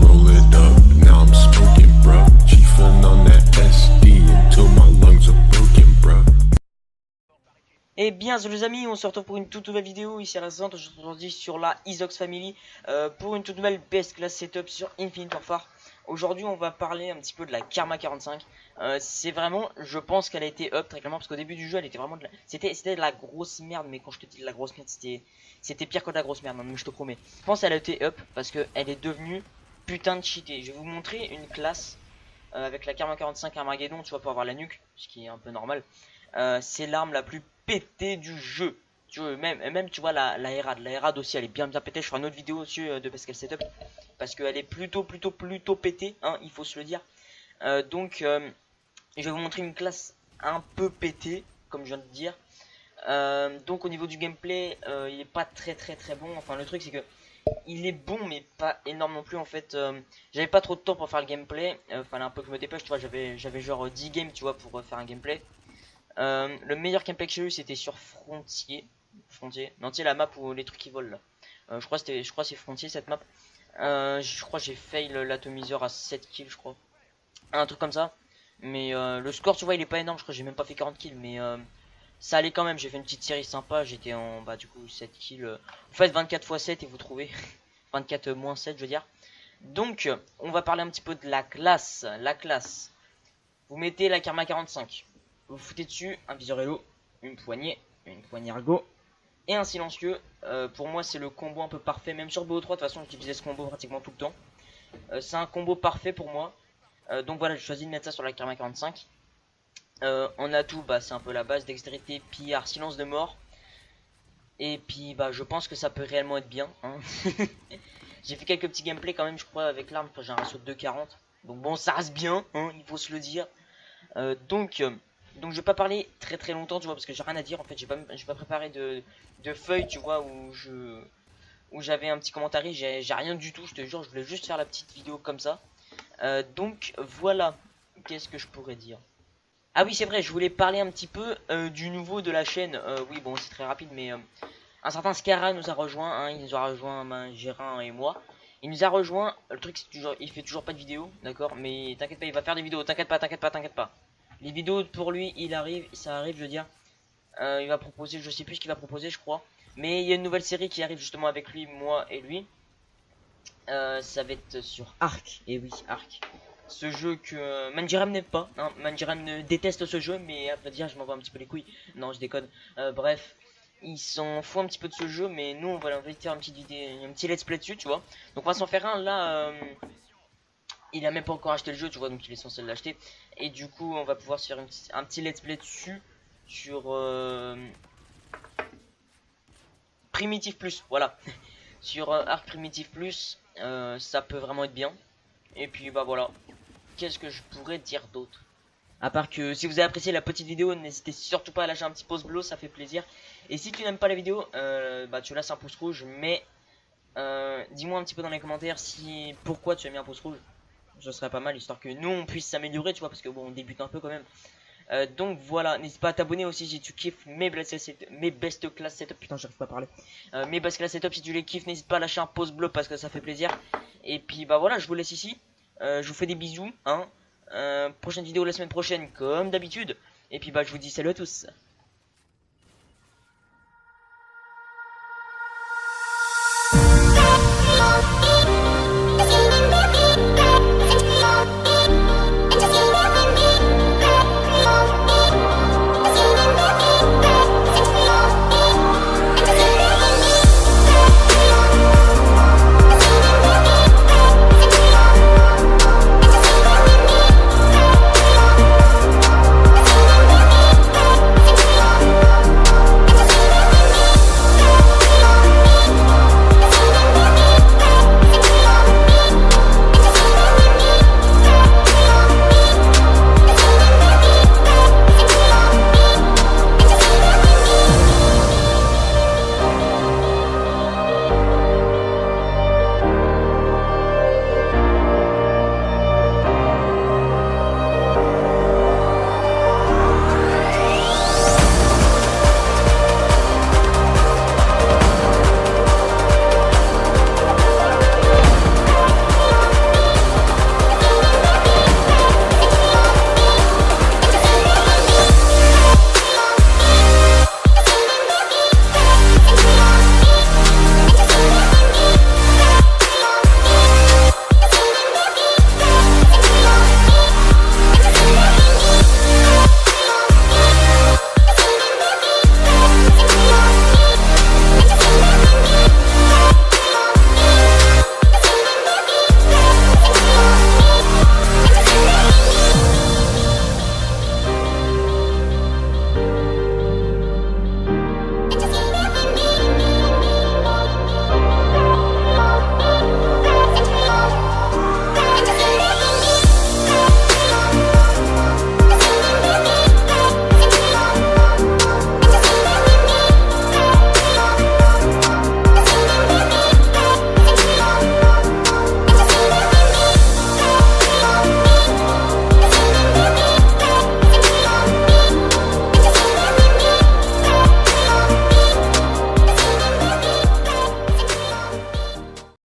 roll it up, now I'm smoking, bruh. Chiefin' on that SD until my lungs are broken, bruh. Eh bien salut les amis, on se retrouve pour une toute nouvelle vidéo ici à la Zante. Aujourd'hui sur la Isox Family pour une toute nouvelle best class setup sur Infinite Warfare. Aujourd'hui on va parler un petit peu de la Karma 45. C'est vraiment, je pense qu'elle a été up très clairement parce qu'au début du jeu elle était vraiment de la... c'était de la grosse merde, mais quand je te dis de la grosse merde c'était pire que de la grosse merde, hein, je te promets. Je pense qu'elle a été up parce qu'elle est devenue putain de cheatée. Je vais vous montrer une classe avec la Karma 45 Armageddon, tu vois, pour avoir la nuque, ce qui est un peu normal. C'est l'arme la plus pétée du jeu. Tu vois, même tu vois la Herad aussi, elle est bien pétée. Je ferai une autre vidéo aussi de Pascal Setup parce qu'elle est plutôt pétée, hein, il faut se le dire. Je vais vous montrer une classe un peu pétée, comme je viens de dire. Donc au niveau du gameplay, il est pas très bon. Enfin le truc c'est que il est bon mais pas énorme non plus en fait. J'avais pas trop de temps pour faire le gameplay. Fallait un peu que je me dépêche, tu vois. J'avais genre 10 games, tu vois, pour faire un gameplay. Le meilleur gameplay que j'ai eu c'était sur Frontier. Non, tu sais la map où les trucs qui volent là. Je crois que c'est Frontier cette map. Je crois que j'ai fail l'atomiseur à 7 kills, je crois. Un truc comme ça. Mais le score, tu vois, il est pas énorme. Je crois que j'ai même pas fait 40 kills. Mais ça allait quand même. J'ai fait une petite série sympa. J'étais en bah, du coup, 7 kills. Vous faites 24 x 7 et vous trouvez 24 moins 7, je veux dire. Donc, on va parler un petit peu de la classe. La classe. Vous mettez la Karma 45. Vous foutez dessus un viseur Hello, une poignée ergo et un silencieux. Pour moi, c'est le combo un peu parfait. Même sur BO3, de toute façon, j'utilisais ce combo pratiquement tout le temps. C'est un combo parfait pour moi. Donc voilà, j'ai choisi de mettre ça sur la Karma 45. En atout, bah, c'est un peu la base, dextérité, pillard, silence de mort. Et puis, bah, je pense que ça peut réellement être bien. Hein. J'ai fait quelques petits gameplays quand même, je crois, avec l'arme. J'ai un ratio de 2,40. Donc bon, ça reste bien, hein, il faut se le dire. Donc je vais pas parler très longtemps, tu vois, parce que j'ai rien à dire. En fait, j'ai pas préparé de feuille, tu vois, où j'avais un petit commentaire. J'ai rien du tout, je te jure. Je voulais juste faire la petite vidéo comme ça. Donc voilà, qu'est-ce que je pourrais dire? Ah oui, c'est vrai, je voulais parler un petit peu du nouveau de la chaîne. Oui, bon, c'est très rapide, mais un certain Scara nous a rejoint, hein, il nous a rejoint, Gérin et moi. Il nous a rejoint. Le truc, c'est toujours, il fait toujours pas de vidéo, d'accord, mais t'inquiète pas, il va faire des vidéos. T'inquiète pas. Les vidéos pour lui, ça arrive, je veux dire. Il va proposer, je sais plus ce qu'il va proposer, je crois. Mais il y a une nouvelle série qui arrive justement avec lui, moi et lui. Ça va être sur Ark. Et oui, Ark. Ce jeu que Manjiram n'aime pas. Hein. Manjiram déteste ce jeu, mais à vrai dire, je m'en vais un petit peu les couilles. Non, je déconne. Bref, il s'en fout un petit peu de ce jeu, mais nous, on va faire une petite vidéo, un petit let's play dessus, tu vois. Donc, on va s'en faire un là. Il a même pas encore acheté le jeu, tu vois, donc il est censé l'acheter. Et du coup, on va pouvoir se faire un petit let's play dessus. Sur Primitive Plus, voilà. Sur Arc Primitive Plus, ça peut vraiment être bien. Et puis, bah voilà. Qu'est-ce que je pourrais dire d'autre? À part que si vous avez apprécié la petite vidéo, n'hésitez surtout pas à lâcher un petit pouce bleu, ça fait plaisir. Et si tu n'aimes pas la vidéo, bah tu laisses un pouce rouge. Mais dis-moi un petit peu dans les commentaires pourquoi tu as mis un pouce rouge. Ce serait pas mal, histoire que nous on puisse s'améliorer, tu vois, parce que bon, on débute un peu quand même. Donc voilà, n'hésite pas à t'abonner aussi si tu kiffes mes best class setup. Putain, j'arrive pas à parler. Mes best class setup, si tu les kiffes, n'hésite pas à lâcher un pouce bleu parce que ça fait plaisir. Et puis bah voilà, je vous laisse ici. Je vous fais des bisous, hein. Prochaine vidéo la semaine prochaine, comme d'habitude. Et puis bah je vous dis salut à tous.